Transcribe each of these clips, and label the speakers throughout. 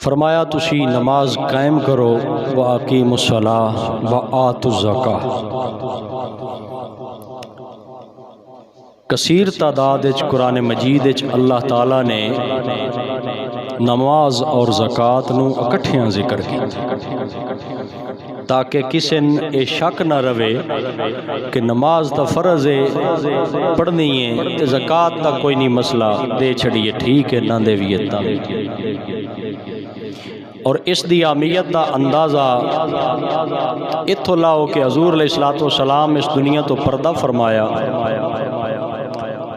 Speaker 1: فرمایا تسی نماز قائم کرو وَأَقِیمُوا الصَّلَاةَ وَآتُوا الزَّکَاةَ۔ کثیر تعداد قرآن مجید اللہ تعالیٰ نے نماز اور زکوٰۃ نو اکٹھیاں ذکر کی تاکہ کسی نے شک نہ رہے کہ نماز تا فرض ہے پڑھنی ہے تے زکوٰۃ دا کوئی نہیں مسئلہ دے چھڑیے ٹھیک ہے نہ دے ویتا۔ اور اس دی اہمیت دا اندازہ اتھو لاؤ کہ حضور علیہ السلام اس دنیا تو پردہ فرمایا،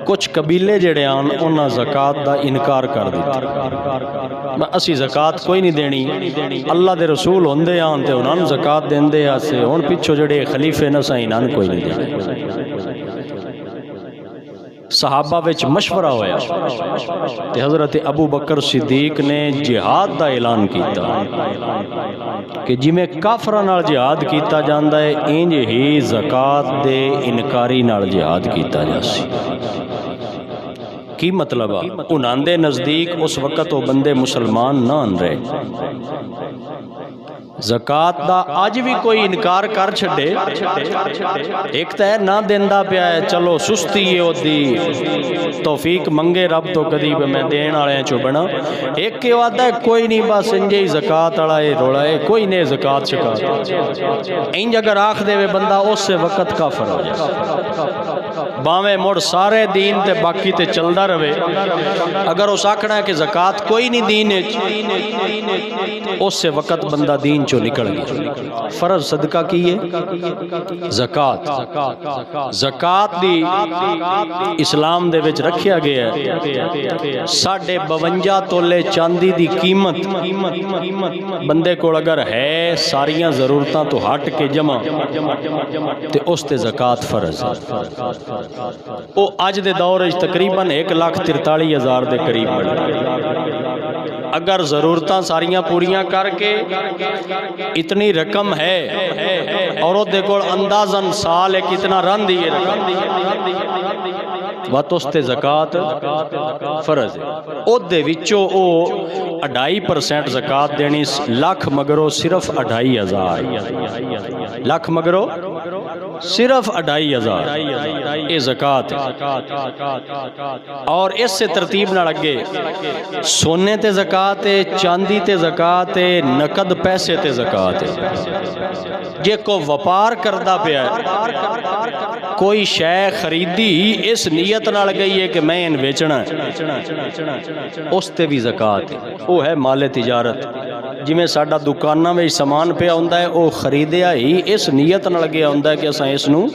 Speaker 1: کچھ قبیلے جڑے آن انہاں زکوٰۃ دا انکار کر دیتا، اسی زکوٰۃ کوئی نہیں دینی، اللہ دے رسول ہوندے آن تے انہاں زکوٰۃ دیندے آسے، ہن پچھو جڑے خلیفے نہ سائیں انہاں کوئی نہیں دینی۔ صحابہ وچ مشورہ ہویا تے حضرت ابو بکر صدیق نے جہاد دا اعلان کیتا کہ جی میں کافراں نال جہاد کیتا جاندا ہے انج ہی زکوٰۃ دے انکاری نال جہاد کیتا جاسی۔ کی مطلب ہے انہاں دے نزدیک اس وقت وہ بندے مسلمان نہ ہن رہے۔ زکوٰۃ دا آج بھی کوئی انکار کر چھڑے، ایک تو ہے نہ دیندہ پیا ہے چلو سستی ہے او دی توفیق منگے رب تو کدی میں دین والے چو بنا، ایک کے وعدہ ہے کوئی نہیں بس انجے ہی زکوٰۃ والا ہے رولا ہے کوئی نہیں زکوٰۃ شکایت، انج اگر آکھ دے بندہ اس سے وقت کافر ہو جائے، باویں مڑ سارے دین تے باقی تے چلدا رہے، اگر اس آکھنا ہے کہ زکوٰۃ کوئی نہیں دین اس سے وقت بندہ دین چو نکل گیا۔ فرض صدقہ کیے زکوٰۃ، زکوٰۃ دی اسلام دے وچ رکھیا گیا ہے 52 تولے چاندی دی قیمت بندے کو اگر ہے ساریاں ضرورتاں تو ہٹ کے جمع تے اس تے زکوٰۃ فرض ہے۔ وہ اج دے دور وچ تقریباً 1,43,000 دے قریب بڑھے، اگر ضرورتاں ساریاں پوریاں کر کے اتنی رقم ہے اور وہ دیکھو اندازاً سال ہے کتنا رن دی رقم وات اس تے زکوٰۃ فرض ہے، او دے وچوں او 2.5% زکوٰۃ دینی، لاکھ مگرو صرف 2.5,000، لاکھ مگرو صرف 2.5,000 یہ زکوٰۃ ہے۔ اور اس سے ترتیب نہ لگے سونے تے زکوٰۃ ہے، چاندی تے زکوٰۃ ہے، نقد پیسے تے زکوٰۃ ہے۔ جے کو وپار کردہ پیا ہے کوئی شے خریدی اس نیت نہ گئی ہے کہ میں ان بیچنا ہے اس تے بھی زکوٰۃ ہے، وہ ہے مال تجارت۔ جی میں ساڈا دکاناں میں سامان پیا ہوندا ہے وہ خریدیا ہی اس نیت نہ لگیا ہوندا ہے کہ اساں اس نو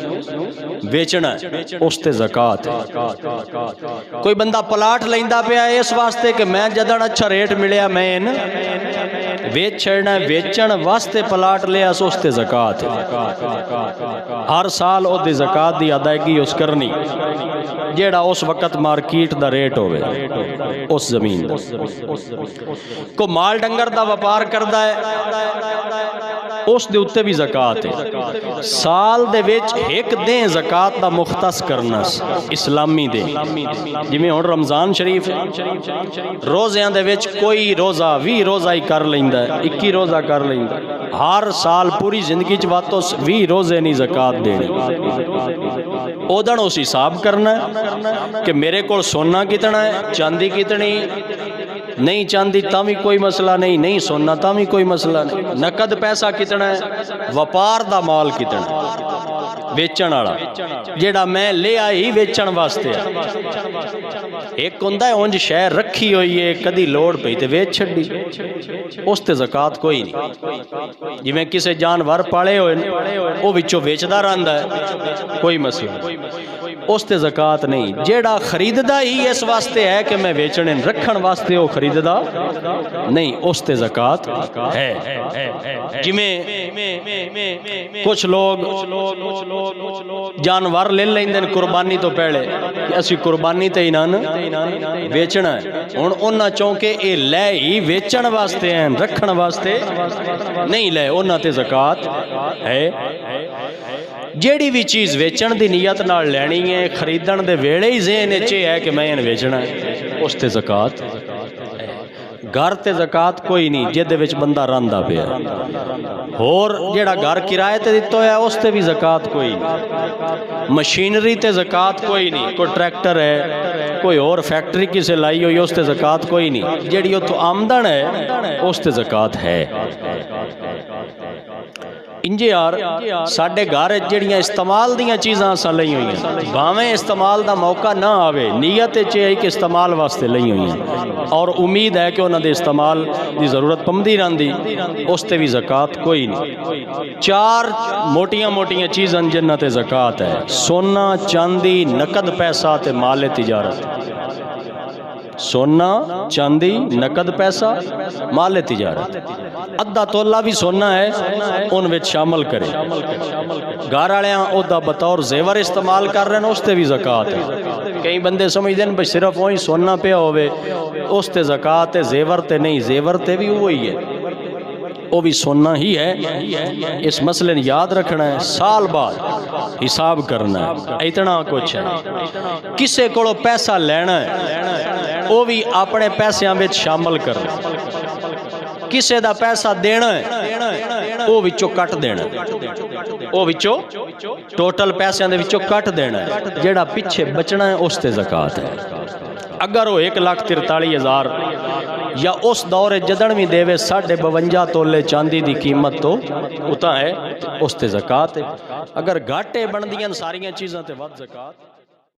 Speaker 1: بیچنا ہے اس تے زکوٰۃ ہے۔ کوئی بندہ پلاٹ لیندا پیا ہے اس واسطے کہ میں جدن اچھا ریٹ ملیا میں ان ویچ چھڑنا ہے، ویچن واسطے پلاٹ لیا اس تے زکوٰۃ ہے۔ ہر سال او دی زکوٰۃ دی ادائیگی اس کرنی جیڑا اس وقت مارکیٹ دا ریٹ ہوئے اس زمین دا۔ کو مال ڈنگر دا وپار کردہ ہے اس دے اتے بھی زکوٰۃ ہے۔ سال دے وچ ایک دیں زکوٰۃ دا مختص کرنا اسلامی دے، جی میں ہن رمضان شریف روزیاں دے وچ کوئی روزہ 20 روزہ ہی کر لیندا ہے، 21 روزہ کر لیندا ہے، ہر سال پوری زندگی چ واتوں 20 روزے نہیں زکوٰۃ دینی، اودن اس حساب کرنا ہے کہ میرے کو سونا کتنا ہے، چاندی کتنی، نہیں چاندی تاں بھی کوئی مسئلہ نہیں، نہیں سونا تاں بھی کوئی مسئلہ نہیں، نقد پیسہ کتنا ہے، وپار دا مال کتنا ہے، ویچن والا جیڑا میں لے آئی ویچن واسطے، ایک ہوندا ہے اونج شے رکھی ہوئی ہے کدی لوڑ پئی تے ویچ چھڈی اس تے زکوٰۃ کوئی نہیں۔ جی میں کسے جانور پالے ہوئے وہ وچوں ویچدا رہندا ہے کوئی مسئلہ اس تے زکوٰۃ نہیں۔ جیڑا خریددا ہی اس واسطے ہے کہ میں ویچنے رکھن واسطے وہ خریددا نہیں اس تے زکوٰۃ ہے۔ جی میں کچھ لوگ جانور لے لیندے قربانی تو پہلے کہ اسی قربانی تے انہاں ویچنا ہے، ہن انہاں چونکہ اے لے ہی ویچن واسطے ہیں رکھن واسطے نہیں لے انہاں تے زکوٰۃ ہے۔ جیڑی بھی چیز ویچن دی نیت نال لینی ہے خریدن دے ویڑے ہی ذہن وچ ہے کہ میں ان ویچنا ہے اس تے زکوٰۃ۔ گھر تے زکات کوئی نہیں جہدے وچ بندہ رہندا پیا اور جیڑا گھر کرائے تے دتا ہویا اس تے بھی زکات کوئی نہیں مشینری تے زکات کوئی نہیں کوئی ٹریکٹر ہے کوئی اور فیکٹری کسے لائی ہوئی اس تے زکات کوئی نہیں جیڑی اتوں آمدن ہے اس تے زکات ہے انجے یار ساڈے گھر جڑیاں استعمال دیاں چیزاں اساں لئی ہوئیں بھاویں استعمال دا موقع نہ آوے نیت ہے کہ استعمال واسطے لئی ہوئیں اور امید ہے کہ انہاں دے استعمال دی ضرورت پمدی رہندی اس تے بھی زکات کوئی نہیں چار موٹیاں موٹیاں چیزاں جنہاں تے زکات ہے سونا چاندی نقد پیسہ تے مال تجارت سونا چاندی نقد پیسہ مال تجارت ادھا تولہ بھی سونا ہے ان وچ شامل کرے گھر والیاں او دا بطور زیور استعمال کر رہے ہیں اس تے بھی زکات ہے کئی بندے سمجھتے ہیں بھئی صرف وہی سونا پیا ہوئے اس تے زکات ہے زیور تے نہیں زیور تے بھی وہی ہے وہ بھی سننا ہی ہے اس مسئلے نے یاد رکھنا ہے سال بعد حساب کرنا ہے اتنا کچھ ہے کسے کو پیسہ لینا ہے وہ بھی اپنے پیسے میں شامل کرنا کسے دا پیسہ دینا ہے وہ وچوں کٹ دینا وہ وچوں ٹوٹل پیسے دے وچوں کٹ دینا ہے جیڑا پیچھے بچنا ہے اس تے زکات ہے اگر وہ 1,43,000 یا اس دور جدن بھی دے 52 تولے چاندی دی قیمت تو اتنا ہے اس تے زکات ہے اگر گھاٹے بن دیاں ساریاں چیزاں تے ود زکات